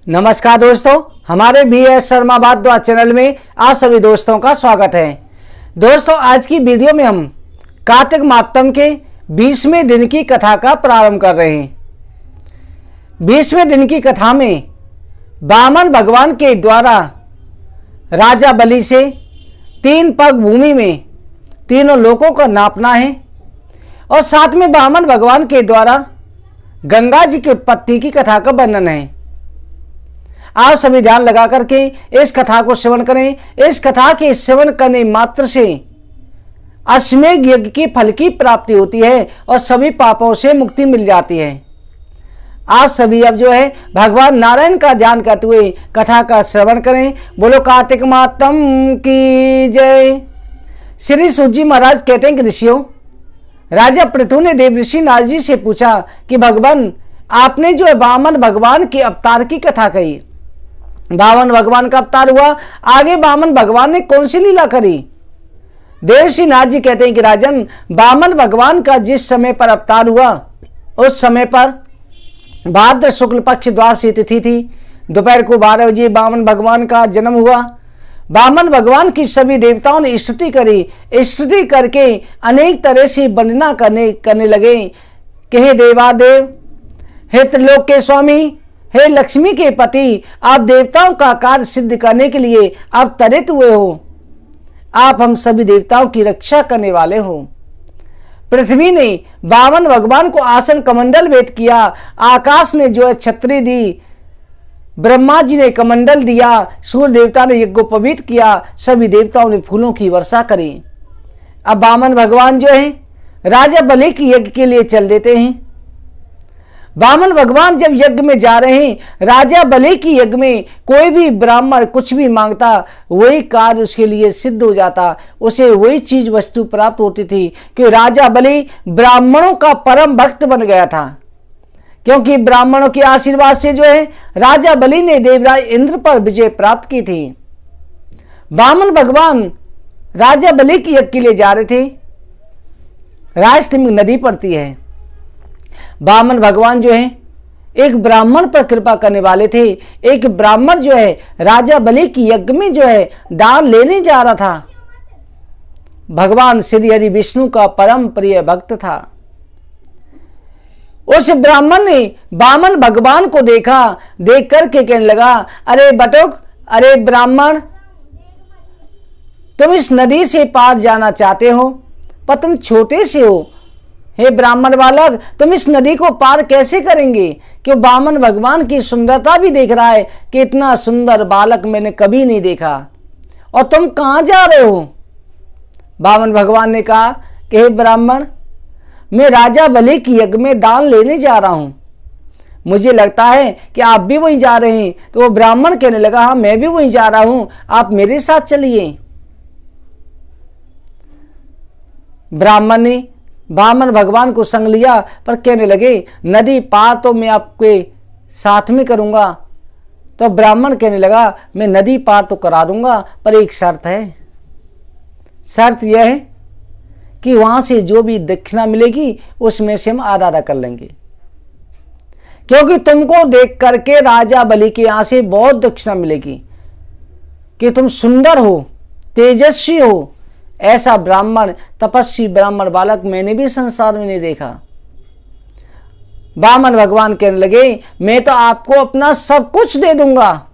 नमस्कार दोस्तों, हमारे BS शर्मा भारद्वाज चैनल में आप सभी दोस्तों का स्वागत है। दोस्तों, आज की वीडियो में हम कार्तिक मातम के 20वें दिन की कथा का प्रारंभ कर रहे हैं। 20वें दिन की कथा में वामन भगवान के द्वारा राजा बलि से 3 पग भूमि में तीनों लोकों को नापना है और साथ में वामन भगवान के द्वारा गंगा जी की उत्पत्ति की कथा का वर्णन है। आप सभी ध्यान लगा करके इस कथा को श्रवण करें। इस कथा के श्रवण करने मात्र से अश्वमेध यज्ञ के फल की प्राप्ति होती है और सभी पापों से मुक्ति मिल जाती है। आप सभी अब भगवान नारायण का ध्यान करते हुए कथा का श्रवण करें। बोलो कार्तिक मातम की जय। श्री सूत जी महाराज कहते हैं कि ऋषियों, राजा पृथु ने देव ऋषि नारद जी से पूछा कि भगवान, आपने वामन भगवान के अवतार की कथा कही, वामन भगवान का अवतार हुआ, आगे वामन भगवान ने कौन सी लीला करी? देवर्षि नारद जी कहते हैं कि राजन, वामन भगवान का जिस समय पर अवतार हुआ उस समय पर भाद्र शुक्ल पक्ष द्वादशी तिथि थी। दोपहर को 12 बजे वामन भगवान का जन्म हुआ। वामन भगवान की सभी देवताओं ने स्तुति करी। स्तुति करके अनेक तरह से वंदना करने लगे कि हे देवादेव, हे त्रिलोक के स्वामी, हे लक्ष्मी के पति, आप देवताओं का कार्य सिद्ध करने के लिए आप त्वरित हुए हो। आप हम सभी देवताओं की रक्षा करने वाले हो। पृथ्वी ने वामन भगवान को आसन कमंडल भेंट किया। आकाश ने छतरी दी। ब्रह्मा जी ने कमंडल दिया। सूर्य देवता ने यज्ञोपवीत किया। सभी देवताओं ने फूलों की वर्षा करी। अब वामन भगवान राजा बलि के यज्ञ के लिए चल देते हैं। वामन भगवान जब यज्ञ में जा रहे हैं, राजा बलि की यज्ञ में कोई भी ब्राह्मण कुछ भी मांगता, वही कार्य उसके लिए सिद्ध हो जाता, उसे वही चीज वस्तु प्राप्त होती थी। कि राजा बलि ब्राह्मणों का परम भक्त बन गया था, क्योंकि ब्राह्मणों के आशीर्वाद से राजा बलि ने देवराज इंद्र पर विजय प्राप्त की थी। वामन भगवान राजा बलि की यज्ञ के लिए जा रहे थे। रास्ते में नदी पड़ती है। वामन भगवान एक ब्राह्मण पर कृपा करने वाले थे। एक ब्राह्मण राजा बलि की यज्ञ में दान लेने जा रहा था। भगवान श्री हरि विष्णु का परम प्रिय भक्त था। उस ब्राह्मण ने वामन भगवान को देखा। देख करके कहने लगा, अरे बटुक, अरे ब्राह्मण, तुम इस नदी से पार जाना चाहते हो, पर तुम छोटे से हो। हे ब्राह्मण बालक, तुम इस नदी को पार कैसे करेंगे? कि वामन भगवान की सुंदरता भी देख रहा है कि इतना सुंदर बालक मैंने कभी नहीं देखा। और तुम कहाँ जा रहे हो? वामन भगवान ने कहा कि हे ब्राह्मण, मैं राजा बलि की यज्ञ में दान लेने जा रहा हूं। मुझे लगता है कि आप भी वहीं जा रहे हैं। तो वो ब्राह्मण कहने लगा, हाँ मैं भी वहीं जा रहा हूं, आप मेरे साथ चलिए। ब्राह्मण ने वामन भगवान को संग लिया, पर कहने लगे, नदी पार तो मैं आपके साथ में करूंगा। तो ब्राह्मण कहने लगा, मैं नदी पार तो करा दूंगा, पर एक शर्त है। शर्त यह है कि वहां से जो भी दक्षिणा मिलेगी उसमें से हम आधा आधा कर लेंगे, क्योंकि तुमको देख करके राजा बलि के यहां से बहुत दक्षिणा मिलेगी कि तुम सुंदर हो, तेजस्वी हो। ऐसा ब्राह्मण, तपस्वी ब्राह्मण बालक मैंने भी संसार में नहीं देखा। वामन भगवान कहने लगे, मैं तो आपको अपना सब कुछ दे दूंगा,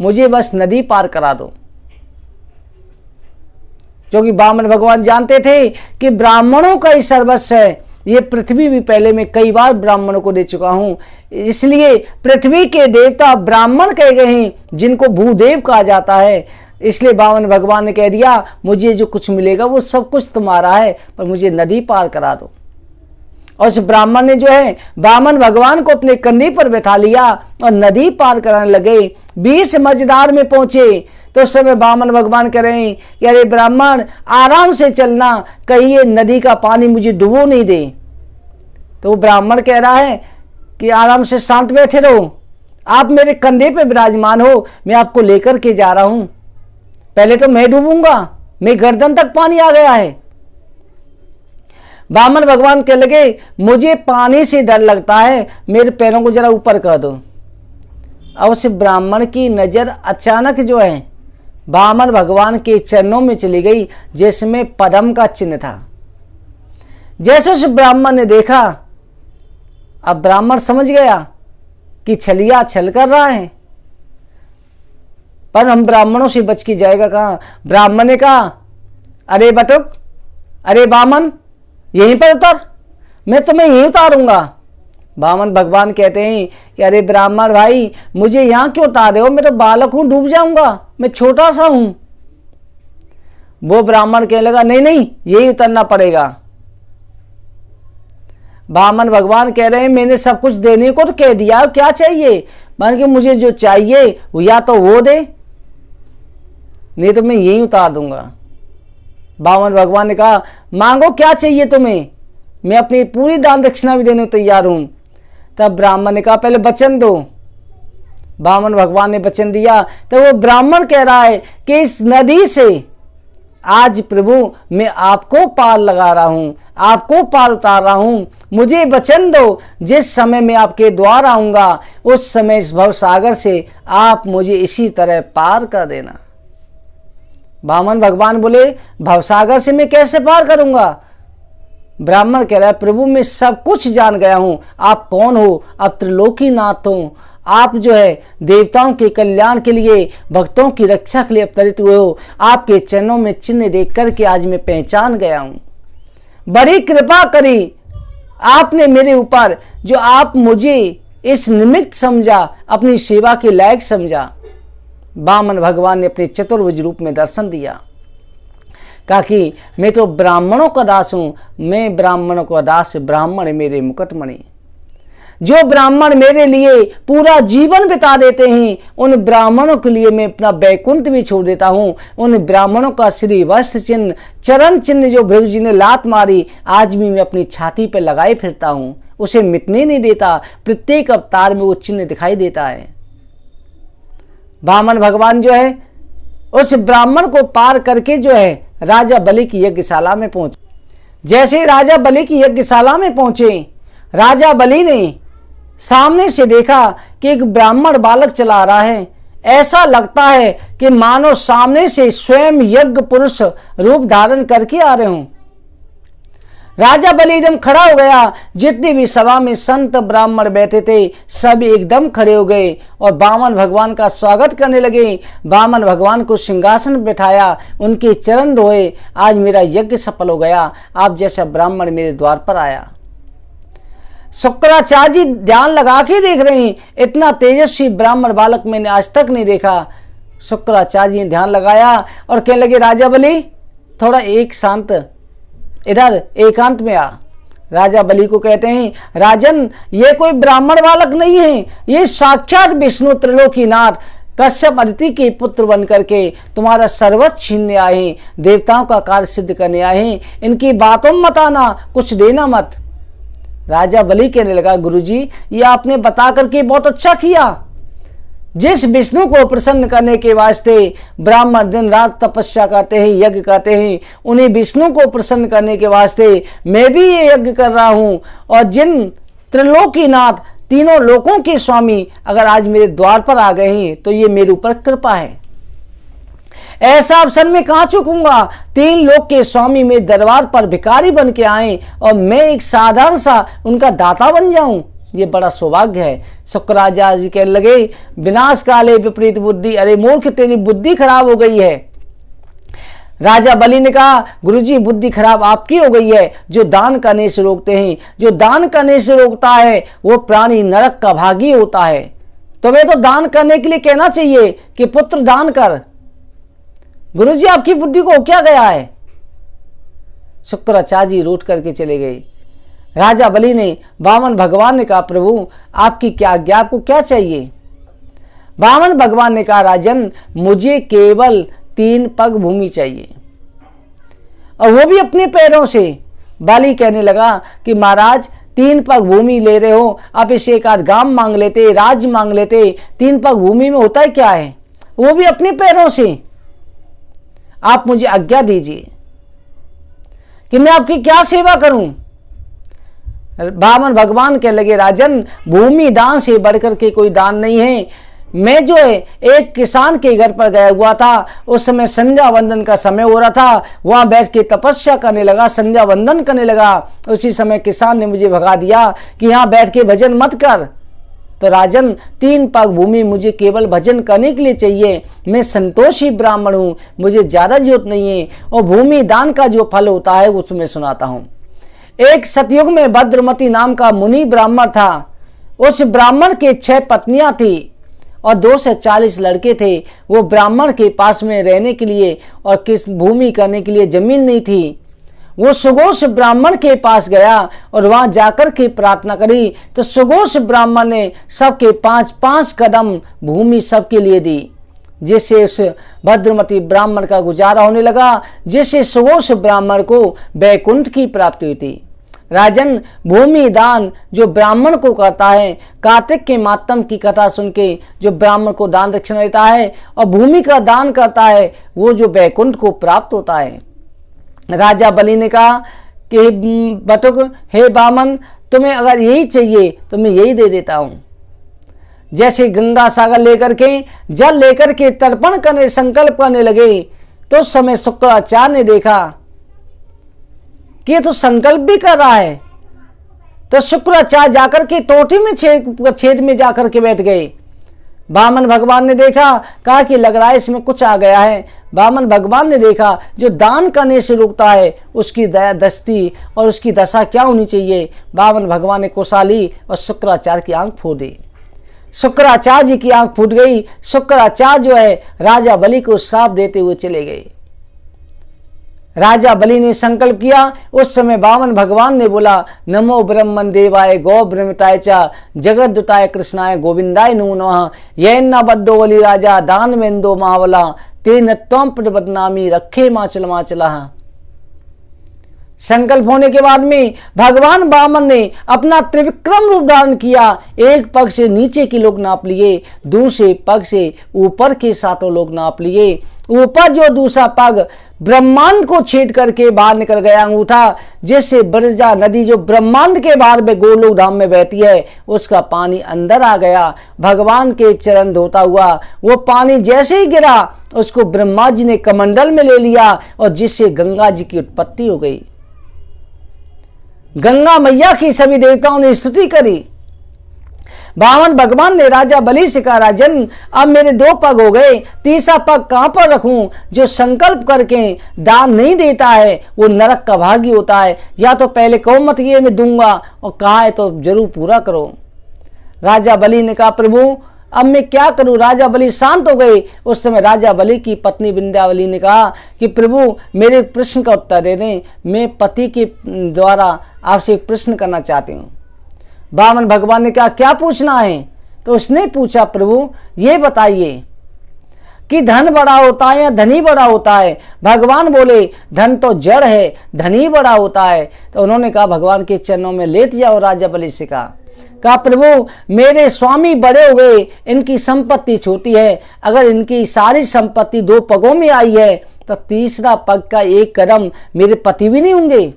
मुझे बस नदी पार करा दो। क्योंकि वामन भगवान जानते थे कि ब्राह्मणों का ही सर्वस्व है। ये पृथ्वी भी पहले मैं कई बार ब्राह्मणों को दे चुका हूं, इसलिए पृथ्वी के देवता ब्राह्मण कहे गए हैं, जिनको भूदेव कहा जाता है। इसलिए वामन भगवान ने कह दिया, मुझे जो कुछ मिलेगा वो सब कुछ तुम्हारा है, पर मुझे नदी पार करा दो। और उस ब्राह्मण ने वामन भगवान को अपने कंधे पर बैठा लिया और नदी पार कराने लगे। 20 मझधार में पहुंचे तो उस समय वामन भगवान कह रहे हैं कि अरे ब्राह्मण, आराम से चलना, कहीं ये नदी का पानी मुझे डुबो नहीं दे। तो वो ब्राह्मण कह रहा है कि आराम से शांत बैठे रहो, आप मेरे कंधे पे विराजमान हो, मैं आपको लेकर के जा रहा हूं। पहले तो मैं डूबूंगा, मेरी गर्दन तक पानी आ गया है। वामन भगवान कहने लगे, मुझे पानी से डर लगता है, मेरे पैरों को जरा ऊपर कर दो। और उस ब्राह्मण की नज़र अचानक जो है वामन भगवान के चरणों में चली गई, जिसमें पद्म का चिन्ह था। जैसे उस ब्राह्मण ने देखा, अब ब्राह्मण समझ गया कि छलिया छल कर रहा है, पर हम ब्राह्मणों से बच के जाएगा कहाँ। ब्राह्मण ने कहा, अरे बटुक, अरे वामन, यहीं पर उतर, मैं तुम्हें यहीं उतारूंगा। वामन भगवान कहते हैं कि अरे ब्राह्मण भाई, मुझे यहाँ क्यों उतार रहे हो, मैं तो बालक हूं, डूब जाऊंगा, मैं छोटा सा हूं। वो ब्राह्मण कहने लगा, नहीं नहीं, यही उतरना पड़ेगा। वामन भगवान कह रहे हैं, मैंने सब कुछ देने को तो कह दिया, क्या चाहिए। मान के मुझे जो चाहिए वो या तो वो दे, नहीं तो मैं यही उतार दूंगा। वामन भगवान ने कहा, मांगो क्या चाहिए तुम्हें, मैं अपनी पूरी दान दक्षिणा भी देने को तैयार हूं। तब ब्राह्मण ने कहा, पहले वचन दो। वामन भगवान ने वचन दिया। तो वो ब्राह्मण कह रहा है कि इस नदी से आज प्रभु मैं आपको पार लगा रहा हूं, आपको पार उतार रहा हूं, मुझे वचन दो, जिस समय मैं आपके द्वार आऊंगा उस समय इस भव सागर से आप मुझे इसी तरह पार कर देना। वामन भगवान बोले, भवसागर से मैं कैसे पार करूंगा। ब्राह्मण कह रहा है, प्रभु मैं सब कुछ जान गया हूं, आप कौन हो, आप त्रिलोकीनाथ हो, आप जो है देवताओं के कल्याण के लिए, भक्तों की रक्षा के लिए अवतरित हुए हो, आपके चरणों में चिन्ह देख करके आज मैं पहचान गया हूं। बड़ी कृपा करी आपने मेरे ऊपर, जो आप मुझे इस निमित्त समझा, अपनी सेवा के लायक समझा। वामन भगवान ने अपने चतुर्भुज रूप में दर्शन दिया, कहा कि मैं तो ब्राह्मणों का दास हूं, मैं ब्राह्मणों का दास, ब्राह्मण मेरे मुकुटमणि। जो ब्राह्मण मेरे लिए पूरा जीवन बिता देते हैं, उन ब्राह्मणों के लिए मैं अपना बैकुंठ भी छोड़ देता हूं। उन ब्राह्मणों का श्री वस्त्र चिन्ह, चरण चिन्ह जो भृगु जी ने लात मारी, आज भी मैं अपनी छाती पर लगाए फिरता हूं, उसे मिटने नहीं देता। प्रत्येक अवतार में वो चिन्ह दिखाई देता है। वामन भगवान जो है उस ब्राह्मण को पार करके जो है राजा बलि की यज्ञशाला में पहुंचे। जैसे ही राजा बलि की यज्ञशाला में पहुंचे, राजा बलि ने सामने से देखा कि एक ब्राह्मण बालक चला रहा है। ऐसा लगता है कि मानो सामने से स्वयं यज्ञ पुरुष रूप धारण करके आ रहे हों। राजा बलि एकदम खड़ा हो गया। जितने भी सभा में संत ब्राह्मण बैठे थे सब एकदम खड़े हो गए और वामन भगवान का स्वागत करने लगे। वामन भगवान को सिंहासन बैठाया, उनके चरण धोए। आज मेरा यज्ञ सफल हो गया, आप जैसा ब्राह्मण मेरे द्वार पर आया। शुक्राचार्य जी ध्यान लगा के देख रहे हैं, इतना तेजस्वी ब्राह्मण बालक मैंने आज तक नहीं देखा। शुक्राचार्य जी ने ध्यान लगाया और कहने लगे, राजा बलि थोड़ा एक शांत, इधर एकांत में आ। राजा बलि को कहते हैं, राजन ये कोई ब्राह्मण बालक नहीं है, ये साक्षात विष्णु त्रिलोकीनाथ कश्यप अदिति के पुत्र बन करके तुम्हारा सर्वस्व छीनने आए हैं, देवताओं का कार्य सिद्ध करने आए हैं। इनकी बातों में मत आना, कुछ देना मत। राजा बलि कहने लगा, गुरुजी ये आपने बता करके बहुत अच्छा किया। जिस विष्णु को प्रसन्न करने के वास्ते ब्राह्मण दिन रात तपस्या करते हैं, यज्ञ करते हैं, उन्हीं विष्णु को प्रसन्न करने के वास्ते मैं भी ये यज्ञ कर रहा हूं। और जिन त्रिलोकीनाथ, तीनों लोकों के स्वामी अगर आज मेरे द्वार पर आ गए हैं तो ये मेरे ऊपर कृपा है। ऐसा अवसर में कहां चूकूंगा। तीन लोक के स्वामी मेरे दरबार पर भिखारी बन के आए और मैं एक साधारण सा उनका दाता बन जाऊं, ये बड़ा सौभाग्य है। शुक्राचार्य जी कहने लगे, विनाश काले विपरीत बुद्धि, अरे मूर्ख तेरी बुद्धि खराब हो गई है। राजा बलि ने कहा, गुरुजी बुद्धि खराब आपकी हो गई है, जो दान करने से रोकते हैं। जो दान करने से रोकता है वो प्राणी नरक का भागी होता है। तुम्हें तो दान करने के लिए कहना चाहिए कि पुत्र दान कर। गुरुजी आपकी बुद्धि को क्या गया है। शुक्राचार्य जी रूठ करके चले गए। राजा बलि ने, वामन भगवान ने कहा, प्रभु आपकी क्या आज्ञा, आपको क्या चाहिए। वामन भगवान ने कहा, राजन मुझे केवल 3 पग भूमि चाहिए, और वो भी अपने पैरों से। बलि कहने लगा कि महाराज 3 पग भूमि ले रहे हो, आप इसे एक आध गांव मांग लेते, राज्य मांग लेते। 3 पग भूमि में होता है क्या है, वो भी अपने पैरों से। आप मुझे आज्ञा दीजिए कि मैं आपकी क्या सेवा करूं। वामन भगवान कहने लगे, राजन भूमि दान से बढ़कर के कोई दान नहीं है। मैं जो है एक किसान के घर पर गया हुआ था। उस समय संध्या वंदन का समय हो रहा था। वहां बैठ के तपस्या करने लगा, संध्या वंदन करने लगा। उसी समय किसान ने मुझे भगा दिया कि यहाँ बैठ के भजन मत कर। तो राजन, 3 पग भूमि मुझे केवल भजन करने के लिए चाहिए। मैं संतोषी ब्राह्मण हूँ, मुझे ज्यादा जरूरत नहीं है। और भूमि दान का जो फल होता है वो तुम्हें सुनाता हूँ। एक सतयुग में भद्रमती नाम का मुनि ब्राह्मण था। उस ब्राह्मण के 6 पत्नियां थी और 2 से 40 लड़के थे। वो ब्राह्मण के पास में रहने के लिए और किस भूमि करने के लिए जमीन नहीं थी। वो सुघोष ब्राह्मण के पास गया और वहां जाकर के प्रार्थना करी। तो सुघोष ब्राह्मण ने सबके 5-5 कदम भूमि सबके लिए दी, जिससे उस भद्रमती ब्राह्मण का गुजारा होने लगा, जिससे सुघोष ब्राह्मण को वैकुंठ की प्राप्ति हुई थी। राजन, भूमि दान जो ब्राह्मण को करता है, कार्तिक के मातम की कथा सुन के जो ब्राह्मण को दान दक्षिणा देता है और भूमि का दान करता है, वो जो वैकुंठ को प्राप्त होता है। राजा बलि ने कहा कि बटुक, हे बामन, तुम्हें अगर यही चाहिए तो मैं यही दे देता हूं। जैसे गंगा सागर लेकर के जल लेकर के तर्पण करने संकल्प करने लगे, तो उस समय शुक्राचार्य ने देखा कि ये तो संकल्प भी कर रहा है। तो शुक्राचार्य जाकर के टोटी में छेद में जाकर के बैठ गए। वामन भगवान ने देखा, कहा कि लग रहा है इसमें कुछ आ गया है। वामन भगवान ने देखा जो दान करने से रुकता है उसकी दया दृष्टि और उसकी दशा क्या होनी चाहिए। वामन भगवान ने कोसाली और शुक्राचार्य की आंख फोड़ दी। शुक्राचार्य जी की आंख फूट गई। शुक्राचार्य जो है राजा बलि को श्राप देते हुए चले गए। राजा बलि ने संकल्प किया। उस समय वामन भगवान ने बोला, नमो ब्रह्मन देवाय गौ ब्रह्मताय च जगद्दुताय कृष्णाय गोविंदाय नमो नमः। यन्न बद्दो बलि राजा दान वेंदो महावला तेन त्वं प्रबदनामी रखे माचल माचला। संकल्प होने के बाद में भगवान वामन ने अपना त्रिविक्रम रूप धारण किया। एक पग से नीचे के लोग नाप लिए, दूसरे पग से ऊपर के 7 लोग नाप लिए। ऊपर जो दूसरा पग ब्रह्मांड को छेद करके बाहर निकल गया अंगूठा, जिससे ब्रजा नदी जो ब्रह्मांड के बाहर में गोलोक धाम में बहती है, उसका पानी अंदर आ गया। भगवान के चरण धोता हुआ वो पानी जैसे ही गिरा, उसको ब्रह्मा जी ने कमंडल में ले लिया और जिससे गंगा जी की उत्पत्ति हो गई। गंगा मैया की सभी देवताओं ने स्तुति करी। वामन भगवान ने राजा बलि से कहा, राजन, अब मेरे 2 पग हो गए, तीसरा पग कहां पर रखूं? जो संकल्प करके दान नहीं देता है वो नरक का भागी होता है। या तो पहले कहो मत ये मैं दूंगा, और कहा है तो जरूर पूरा करो। राजा बलि ने कहा, प्रभु अब मैं क्या करूं? राजा बलि शांत हो गए। उस समय राजा बलि की पत्नी विंध्यावली ने कहा कि प्रभु मेरे प्रश्न का उत्तर दे दें, मैं पति के द्वारा आपसे एक प्रश्न करना चाहती हूँ। वामन भगवान ने कहा, क्या पूछना है? तो उसने पूछा, प्रभु ये बताइए कि धन बड़ा होता है या धनी बड़ा होता है? भगवान बोले, धन तो जड़ है, धनी बड़ा होता है। तो उन्होंने कहा, भगवान के चरणों में लेट जाओ। राजा बलि से कहा प्रभु मेरे स्वामी बड़े हो गए, इनकी संपत्ति छोटी है। अगर इनकी सारी संपत्ति 2 पगों में आई है तो तीसरा पग का 1 कदम मेरे पति भी नहीं होंगे।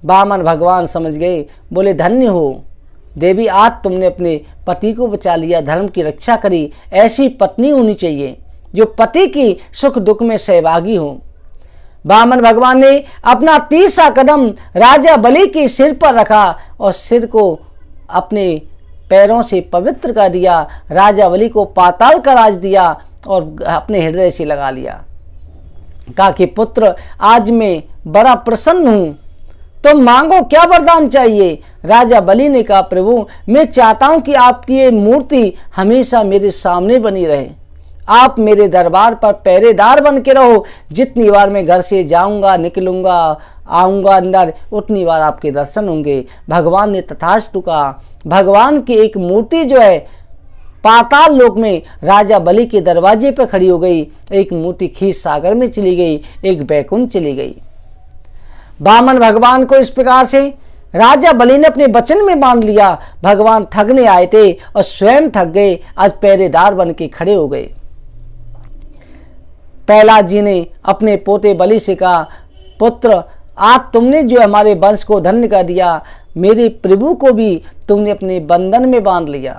वामन भगवान समझ गए, बोले, धन्य हो देवी, आज तुमने अपने पति को बचा लिया, धर्म की रक्षा करी। ऐसी पत्नी होनी चाहिए जो पति की सुख दुख में सहभागी हो। वामन भगवान ने अपना तीसरा कदम राजा बलि के सिर पर रखा और सिर को अपने पैरों से पवित्र कर दिया। राजा बलि को पाताल का राज दिया और अपने हृदय से लगा लिया। कहा कि पुत्र, आज मैं बड़ा प्रसन्न हूं, तो मांगो, क्या वरदान चाहिए? राजा बलि ने कहा, प्रभु मैं चाहता हूं कि आपकी ये मूर्ति हमेशा मेरे सामने बनी रहे। आप मेरे दरबार पर पहरेदार बन के रहो। जितनी बार मैं घर से जाऊंगा, निकलूंगा, आऊंगा अंदर, उतनी बार आपके दर्शन होंगे। भगवान ने तथास्तु कहा। भगवान की एक मूर्ति जो है पाताल लोक में राजा बलि के दरवाजे पर खड़ी हो गई। एक मूर्ति खीर सागर में चली गई, एक बैकुंठ चली गई। वामन भगवान को इस प्रकार से राजा बलि ने अपने वचन में बांध लिया। भगवान थकने आए थे और स्वयं थक गए, आज पहरेदार बन के खड़े हो गए। प्रहलाद जी ने अपने पोते बलि से कहा, पुत्र आज तुमने जो हमारे वंश को धन्य कर दिया, मेरे प्रभु को भी तुमने अपने बंधन में बांध लिया।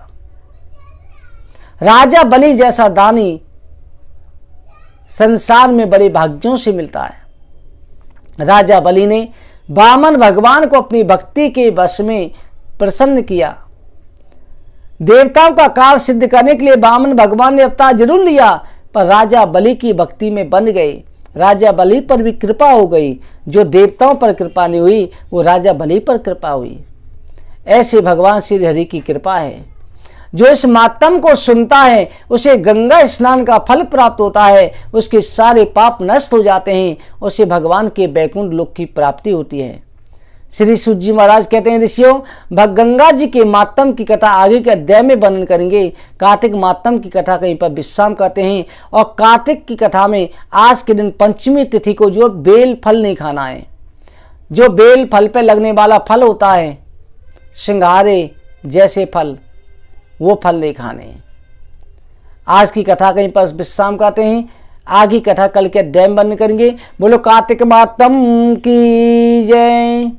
राजा बलि जैसा दानी संसार में बड़े भाग्यों से मिलता है। राजा बलि ने वामन भगवान को अपनी भक्ति के वश में प्रसन्न किया। देवताओं का कार्य सिद्ध करने के लिए वामन भगवान ने अवतार जरूर लिया, पर राजा बलि की भक्ति में बंध गए। राजा बलि पर भी कृपा हो गई। जो देवताओं पर कृपा नहीं हुई वो राजा बलि पर कृपा हुई। ऐसे भगवान श्री हरि की कृपा है। जो इस मातम को सुनता है उसे गंगा स्नान का फल प्राप्त होता है, उसके सारे पाप नष्ट हो जाते हैं, उसे भगवान के बैकुंठ लोक की प्राप्ति होती है। श्री सूत जी महाराज कहते हैं, ऋषियों गंगा जी के मातम की कथा आगे के अध्याय में वर्णन करेंगे। कार्तिक मातम की कथा कहीं पर विश्राम करते हैं। और कार्तिक की कथा में आज के दिन पंचमी तिथि को जो बेल फल नहीं खाना है, जो बेल फल पे लगने वाला फल होता है सिंघारे जैसे फल, वो फल नहीं खाने। आज की कथा कहीं पर विश्राम करते हैं। आगे कथा कल के अध्याय में वर्णन करेंगे। बोलो कार्तिक मातम की जय।